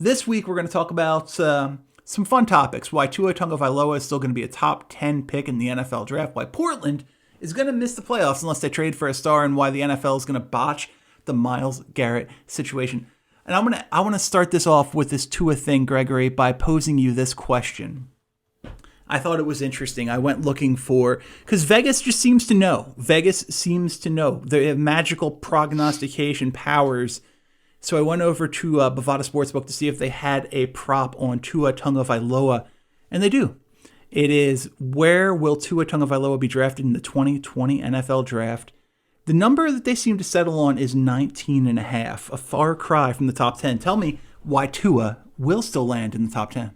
This week, we're going to talk about some fun topics. Why Tua Tagovailoa is still going to be a top 10 pick in the NFL draft. Why Portland is going to miss the playoffs unless they trade for a star. And why the NFL is going to botch the Myles Garrett situation. And I want to start this off with this Tua thing, Gregory, by posing you this question. I thought it was interesting. I went looking for, because Vegas just seems to know. Vegas seems to know. They have magical prognostication powers. So I went over to Bovada Sportsbook to see if they had a prop on Tua Tagovailoa, and they do. It is, where will Tua Tagovailoa be drafted in the 2020 NFL Draft? The number that they seem to settle on is 19.5, a far cry from the top 10. Tell me why Tua will still land in the top 10.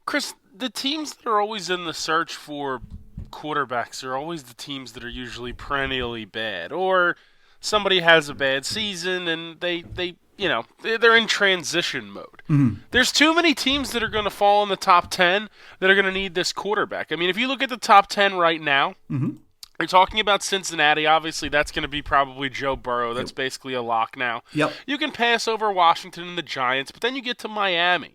Chris, the teams that are always in the search for quarterbacks are always the teams that are usually perennially bad, or somebody has a bad season and they're in transition mode. Mm-hmm. There's too many teams that are going to fall in the top 10 that are going to need this quarterback. I mean, if you look at the top 10 right now, you're talking about Cincinnati. Obviously, that's going to be probably Joe Burrow. That's basically a lock now. Yep. You can pass over Washington and the Giants, but then you get to Miami.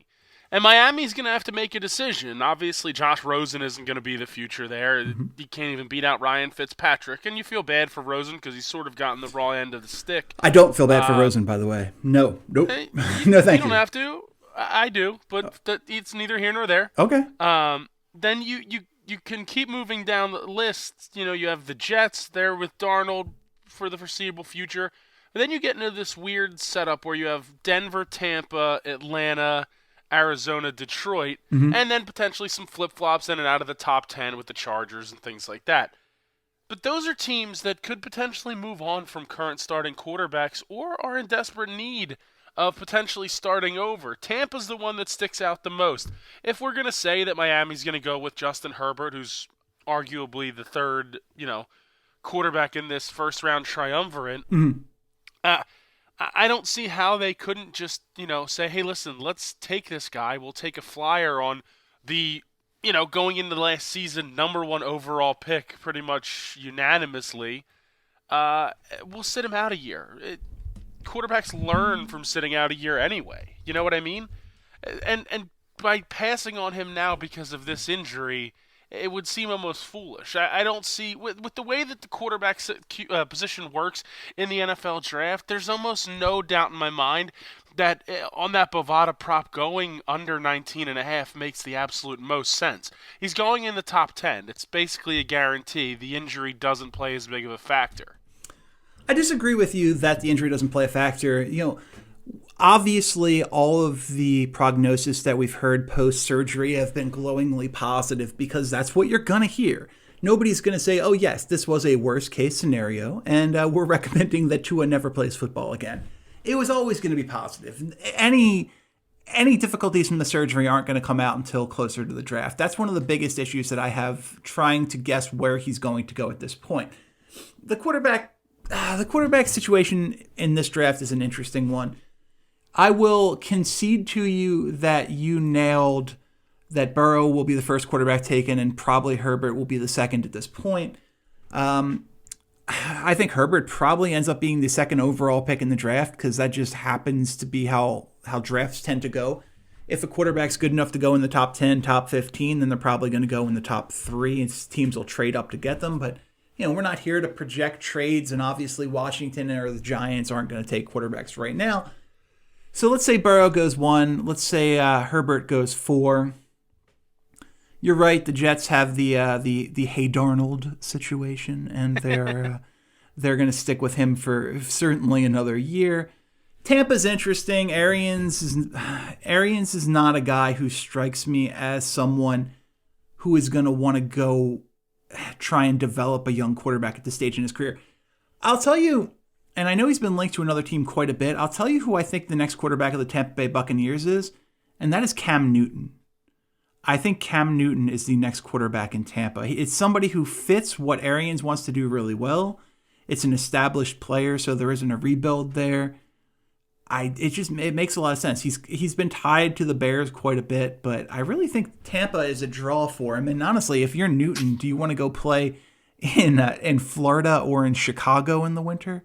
And Miami's going to have to make a decision. Obviously, Josh Rosen isn't going to be the future there. Mm-hmm. He can't even beat out Ryan Fitzpatrick. And you feel bad for Rosen because he's sort of gotten the raw end of the stick. I don't feel bad for Rosen, by the way. No. Nope. No, thank you. You don't have to. I do, but it's neither here nor there. Okay. Then you can keep moving down the list. You know, you have the Jets there with Darnold for the foreseeable future. But then you get into this weird setup where you have Denver, Tampa, Atlanta, Arizona, Detroit, and then potentially some flip-flops in and out of the top 10 with the Chargers and things like that. But those are teams that could potentially move on from current starting quarterbacks or are in desperate need of potentially starting over. Tampa's the one that sticks out the most. If we're going to say that Miami's going to go with Justin Herbert, who's arguably the third, quarterback in this first-round triumvirate, I don't see how they couldn't just, say, hey, listen, let's take this guy. We'll take a flyer on the, going into the last season, number one overall pick pretty much unanimously. We'll sit him out a year. Quarterbacks learn from sitting out a year anyway. You know what I mean? And by passing on him now because of this injury, it would seem almost foolish. I don't see, with the way that the quarterback position works in the NFL draft, there's almost no doubt in my mind that on that Bovada prop, going under 19.5 makes the absolute most sense. He's going in the top 10. It's basically a guarantee. The injury doesn't play as big of a factor. I disagree with you that the injury doesn't play a factor. Obviously, all of the prognosis that we've heard post-surgery have been glowingly positive because that's what you're going to hear. Nobody's going to say, oh, yes, this was a worst-case scenario, and we're recommending that Tua never plays football again. It was always going to be positive. Any difficulties from the surgery aren't going to come out until closer to the draft. That's one of the biggest issues that I have trying to guess where he's going to go at this point. The quarterback situation in this draft is an interesting one. I will concede to you that you nailed that Burrow will be the first quarterback taken and probably Herbert will be the second at this point. I think Herbert probably ends up being the second overall pick in the draft because that just happens to be how drafts tend to go. If a quarterback's good enough to go in the top 10, top 15, then they're probably going to go in the top 3. And teams will trade up to get them, but we're not here to project trades, and obviously Washington or the Giants aren't going to take quarterbacks right now. So let's say Burrow goes 1. Let's say Herbert goes 4. You're right. The Jets have the Hey Darnold situation, and they're going to stick with him for certainly another year. Tampa's interesting. Arians is not a guy who strikes me as someone who is going to want to go try and develop a young quarterback at this stage in his career. I'll tell you. And I know he's been linked to another team quite a bit. I'll tell you who I think the next quarterback of the Tampa Bay Buccaneers is, and that is Cam Newton. I think Cam Newton is the next quarterback in Tampa. It's somebody who fits what Arians wants to do really well. It's an established player, so there isn't a rebuild there. It makes a lot of sense. He's been tied to the Bears quite a bit, but I really think Tampa is a draw for him. And honestly, if you're Newton, do you want to go play in Florida or in Chicago in the winter?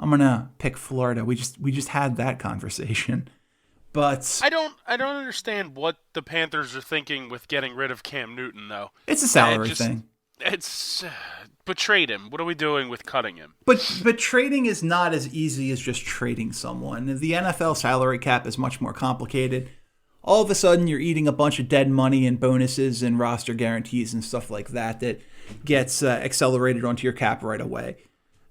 I'm gonna pick Florida. We just had that conversation. But I don't understand what the Panthers are thinking with getting rid of Cam Newton though. it's a It salary just thing. it's but trade him. What are we doing with cutting him? But trading is not as easy as just trading someone. The NFL salary cap is much more complicated. All of a sudden, you're eating a bunch of dead money and bonuses and roster guarantees and stuff like that that gets accelerated onto your cap right away.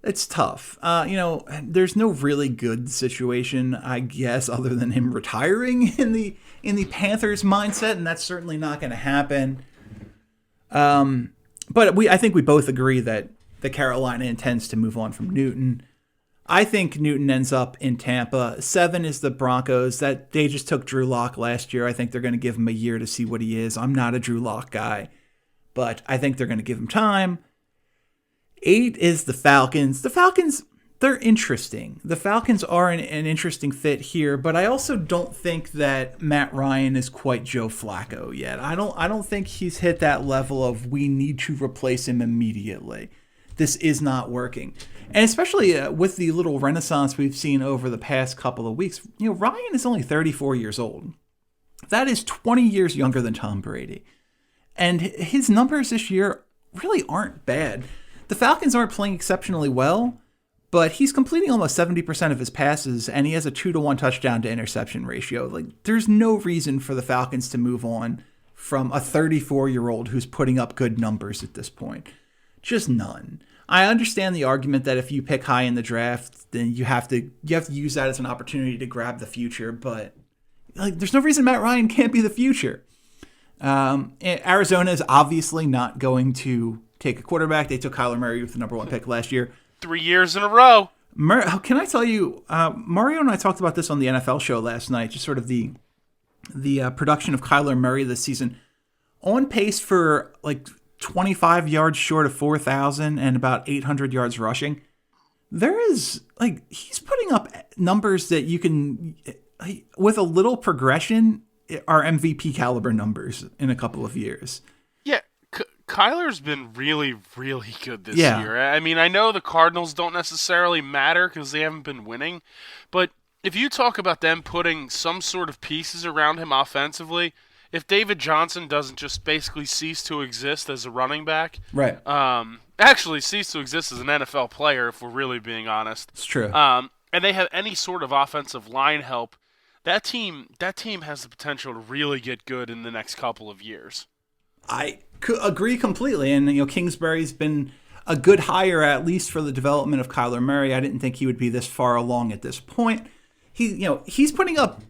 It's tough. There's no really good situation, I guess, other than him retiring in the Panthers mindset, and that's certainly not going to happen. But I think we both agree that the Carolina intends to move on from Newton. I think Newton ends up in Tampa. 7 is the Broncos. That they just took Drew Lock last year. I think they're going to give him a year to see what he is. I'm not a Drew Lock guy, but I think they're going to give him time. 8 is the Falcons. The Falcons, they're interesting. The Falcons are an interesting fit here, but I also don't think that Matt Ryan is quite Joe Flacco yet. I don't think he's hit that level of we need to replace him immediately. This is not working. And especially with the little renaissance we've seen over the past couple of weeks, Ryan is only 34 years old. That is 20 years younger than Tom Brady. And his numbers this year really aren't bad. The Falcons aren't playing exceptionally well, but he's completing almost 70% of his passes, and he has a 2-to-1 touchdown to interception ratio. There's no reason for the Falcons to move on from a 34-year-old who's putting up good numbers at this point. Just none. I understand the argument that if you pick high in the draft, then you have to use that as an opportunity to grab the future. But there's no reason Matt Ryan can't be the future. Arizona is obviously not going to take a quarterback. They took Kyler Murray with the number 1 pick last year. 3 years in a row. Can I tell you, Mario and I talked about this on the NFL show last night. Just sort of the production of Kyler Murray this season, on pace for 25 yards short of 4,000 and about 800 yards rushing. There is, he's putting up numbers that you can, with a little progression, are MVP caliber numbers in a couple of years. Yeah, Kyler's been really, really good this year. I mean, I know the Cardinals don't necessarily matter because they haven't been winning, but if you talk about them putting some sort of pieces around him offensively, if David Johnson doesn't just basically cease to exist as a running back, right? Actually cease to exist as an NFL player, if we're really being honest. It's true. And they have any sort of offensive line help, that team has the potential to really get good in the next couple of years. I agree completely. And Kingsbury's been a good hire, at least for the development of Kyler Murray. I didn't think he would be this far along at this point. He's putting up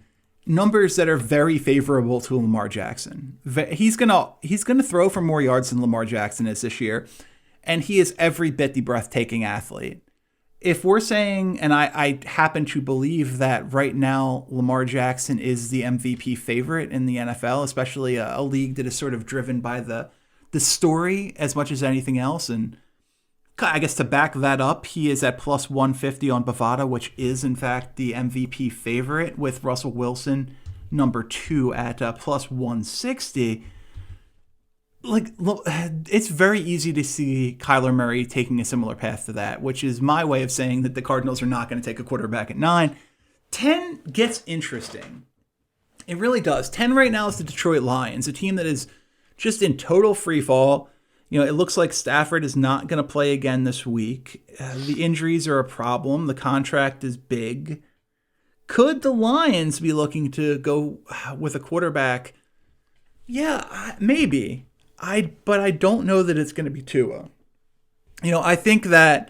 numbers that are very favorable to Lamar Jackson. He's gonna throw for more yards than Lamar Jackson is this year, and he is every bit the breathtaking athlete. If we're saying, and I happen to believe that right now Lamar Jackson is the MVP favorite in the NFL, especially a league that is sort of driven by the story as much as anything else. And I guess to back that up, he is at plus 150 on Bovada, which is in fact the MVP favorite, with Russell Wilson number 2 at plus 160. It's very easy to see Kyler Murray taking a similar path to that, which is my way of saying that the Cardinals are not going to take a quarterback at 9. 10 gets interesting. It really does. 10 right now is the Detroit Lions, a team that is just in total free fall. It looks like Stafford is not going to play again this week. The injuries are a problem. The contract is big. Could the Lions be looking to go with a quarterback? Yeah, maybe. But I don't know that it's going to be Tua. I think that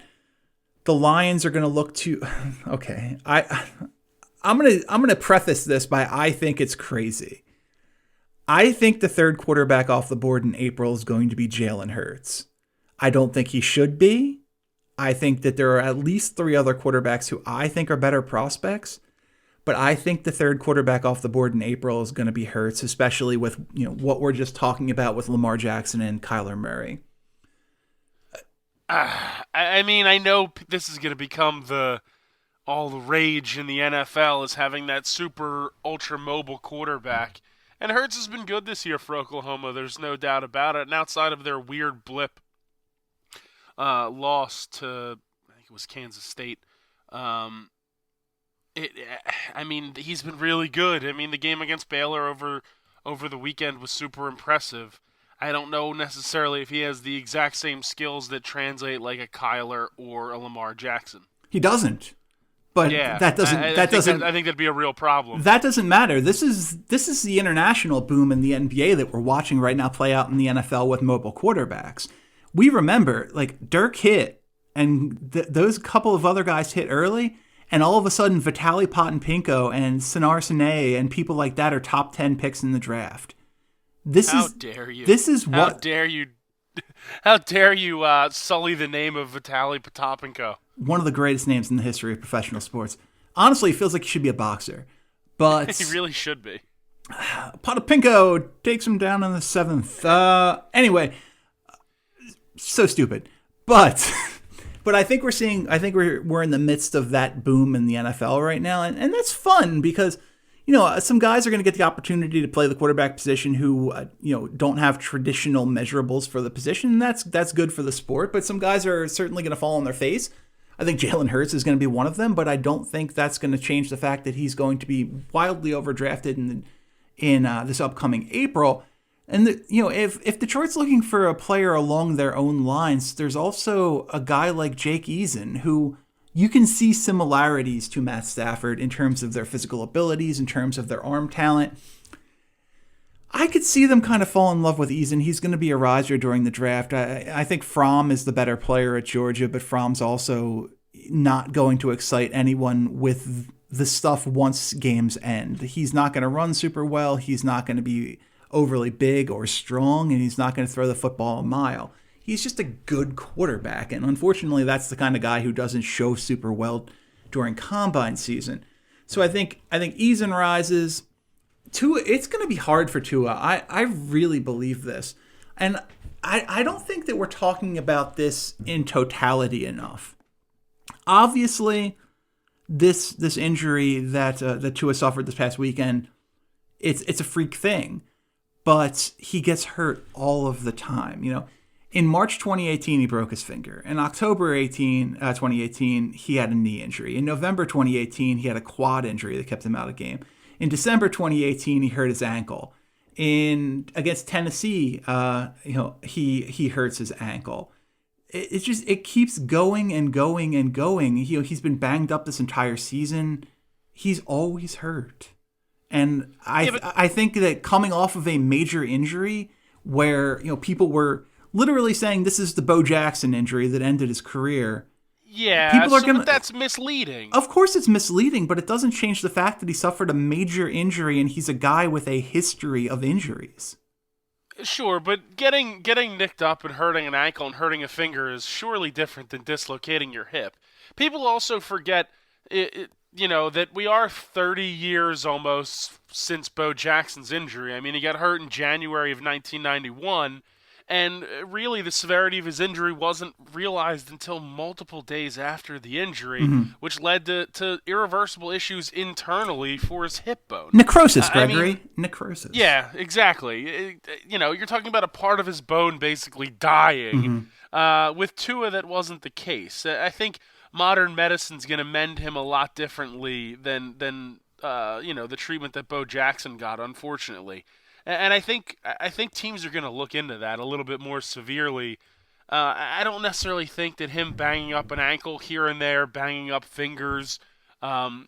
the Lions are going to look to. Okay, I'm gonna preface this by I think it's crazy. I think the third quarterback off the board in April is going to be Jalen Hurts. I don't think he should be. I think that there are at least 3 other quarterbacks who I think are better prospects. But I think the third quarterback off the board in April is going to be Hurts, especially with what we're just talking about with Lamar Jackson and Kyler Murray. I mean, I know this is going to become all the rage in the NFL is having that super ultra mobile quarterback. And Hurts has been good this year for Oklahoma. There's no doubt about it. And outside of their weird blip loss to, I think it was Kansas State, It, I mean, he's been really good. I mean, the game against Baylor over the weekend was super impressive. I don't know necessarily if he has the exact same skills that translate like a Kyler or a Lamar Jackson. He doesn't. But Yeah, I think that'd be a real problem. that doesn't matter. This is the international boom in the NBA that we're watching right now play out in the NFL with mobile quarterbacks. We remember like Dirk hit, and those couple of other guys hit early, and all of a sudden Vitaly Potapenko and Sinar Sine and people like that are top 10 picks in the draft. How dare you? This is How what dare you? How dare you sully the name of Vitaly Potapenko? one of the greatest names in the history of professional sports. Honestly, it feels like he should be a boxer. But He really should be. Potapenko takes him down in the 7th. Anyway, so stupid. But I think we're in the midst of that boom in the NFL right now, and that's fun because some guys are going to get the opportunity to play the quarterback position who don't have traditional measurables for the position. And that's good for the sport, but some guys are certainly going to fall on their face. I think Jalen Hurts is going to be one of them, but I don't think that's going to change the fact that he's going to be wildly overdrafted in this upcoming April. And if Detroit's looking for a player along their own lines, there's also a guy like Jake Eason who you can see similarities to Matt Stafford in terms of their physical abilities, in terms of their arm talent. I could see them kind of fall in love with Eason. He's going to be a riser during the draft. I think Fromm is the better player at Georgia, but Fromm's also not going to excite anyone with the stuff once games end. He's not going to run super well. He's not going to be overly big or strong, and he's not going to throw the football a mile. He's just a good quarterback, and unfortunately, that's the kind of guy who doesn't show super well during combine season. So I think Eason rises. Tua, it's going to be hard for Tua. I really believe this. And I don't think that we're talking about this in totality enough. Obviously, this injury that Tua suffered this past weekend, it's a freak thing. But he gets hurt all of the time. In March 2018, he broke his finger. In October 2018, he had a knee injury. In November 2018, he had a quad injury that kept him out of the game. In December 2018, he hurt his ankle. Against Tennessee, he hurts his ankle. It keeps going and going and going. He's been banged up this entire season. He's always hurt. And I think that coming off of a major injury where people were literally saying this is the Bo Jackson injury that ended his career. Yeah, but that's misleading. Of course it's misleading, but it doesn't change the fact that he suffered a major injury and he's a guy with a history of injuries. Sure, but getting nicked up and hurting an ankle and hurting a finger is surely different than dislocating your hip. People also forget, that we are 30 years almost since Bo Jackson's injury. I mean, he got hurt in January of 1991. And really, the severity of his injury wasn't realized until multiple days after the injury, which led to irreversible issues internally for his hip bone. Necrosis, Gregory. Necrosis. Yeah, exactly. You're talking about a part of his bone basically dying. With Tua, that wasn't the case. I think modern medicine's going to mend him a lot differently than the treatment that Bo Jackson got, unfortunately. And I think teams are going to look into that a little bit more severely. I don't necessarily think that him banging up an ankle here and there, banging up fingers,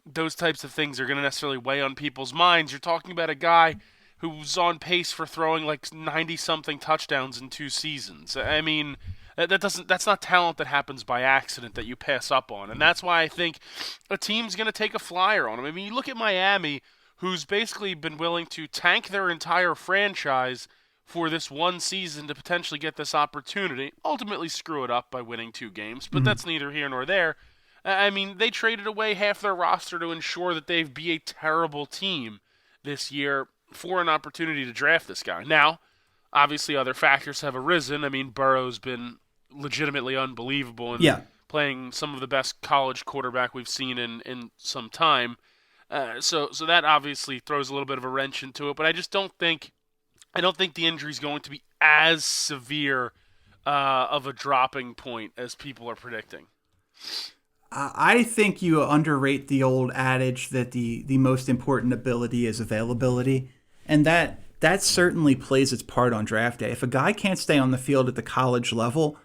those types of things are going to necessarily weigh on people's minds. You're talking about a guy who's on pace for throwing like 90-something touchdowns in 2 seasons. I mean, that's not talent that happens by accident that you pass up on. And that's why I think a team's going to take a flyer on him. I mean, you look at Miami, who's basically been willing to tank their entire franchise for this one season to potentially get this opportunity, ultimately screw it up by winning 2 games, but that's neither here nor there. I mean, they traded away half their roster to ensure that they'd be a terrible team this year for an opportunity to draft this guy. Now, obviously other factors have arisen. I mean, Burrow's been legitimately unbelievable and playing some of the best college quarterback we've seen in some time. So that obviously throws a little bit of a wrench into it, but I don't think the injury is going to be as severe of a dropping point as people are predicting. I think you underrate the old adage that the most important ability is availability, and that certainly plays its part on draft day. If a guy can't stay on the field at the college level,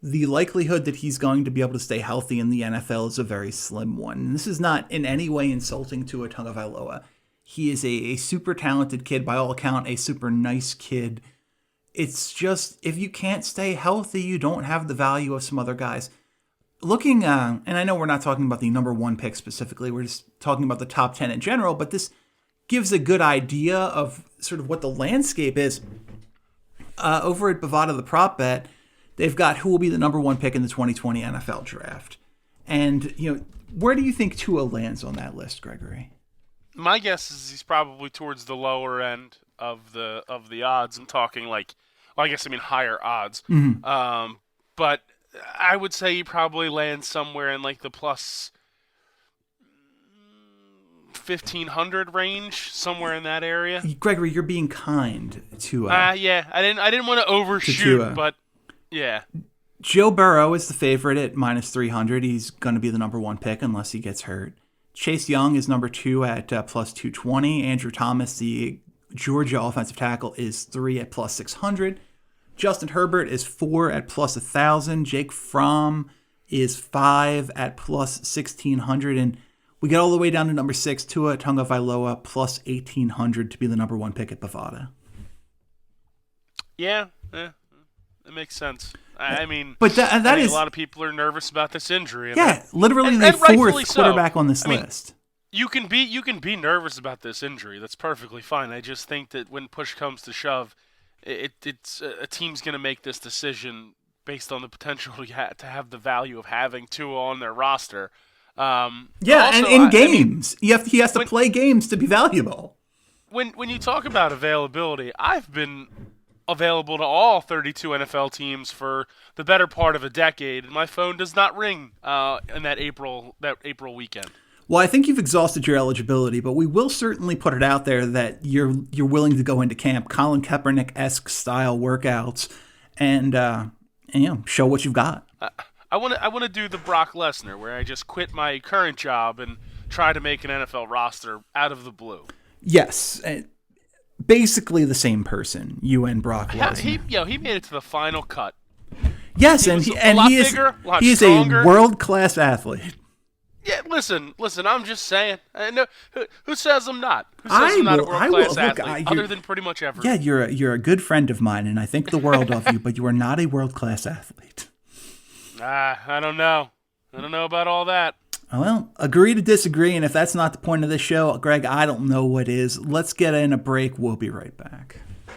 the likelihood that he's going to be able to stay healthy in the NFL is a very slim one. And this is not in any way insulting to Tua Tagovailoa. He is a super talented kid, by all account, a super nice kid. It's just, if you can't stay healthy, you don't have the value of some other guys. Looking, and I know we're not talking about the number one pick specifically, we're just talking about the top 10 in general, but this gives a good idea of sort of what the landscape is. Over at Bovada the Prop Bet, they've got who will be the number one pick in the 2020 NFL Draft. And, where do you think Tua lands on that list, Gregory? My guess is he's probably towards the lower end of the odds. I'm talking higher odds. Mm-hmm. But I would say he probably lands somewhere in like the plus 1,500 range, somewhere in that area. Gregory, you're being kind to yeah. I didn't want to overshoot, but yeah. Joe Burrow is the favorite at minus 300. He's going to be the number one pick unless he gets hurt. Chase Young is number 2 at plus 220. Andrew Thomas, the Georgia offensive tackle, is 3 at plus 600. Justin Herbert is 4 at plus 1,000. Jake Fromm is 5 at plus 1,600. And we get all the way down to number 6, Tua Tagovailoa, plus 1,800 to be the number one pick at Bovada. Yeah, it makes sense. I mean, but that is a lot of people are nervous about this injury. Literally the fourth quarterback on this list. You can be nervous about this injury. That's perfectly fine. I just think that when push comes to shove, it's a team's going to make this decision based on the potential to have the value of having Tua on their roster. And in games, he has to play games to be valuable. When you talk about availability, I've been available to all 32 NFL teams for the better part of a decade, and my phone does not ring in that April weekend. Well, I think you've exhausted your eligibility, but we will certainly put it out there that you're willing to go into camp, Colin Kaepernick-esque style workouts, and show what you've got. I want to do the Brock Lesnar, where I just quit my current job and try to make an NFL roster out of the blue. Yes. Basically the same person, you and Brock Lesnar. He made it to the final cut. Yes, he is a world-class athlete. Yeah, listen. I'm just saying. Who says I'm not? Who says I'm not a world-class athlete? Other than pretty much everyone. Yeah, you're a good friend of mine, and I think the world of you. But you are not a world-class athlete. I don't know. I don't know about all that. Well, agree to disagree, and if that's not the point of this show, Greg, I don't know what is. Let's get in a break. We'll be right back.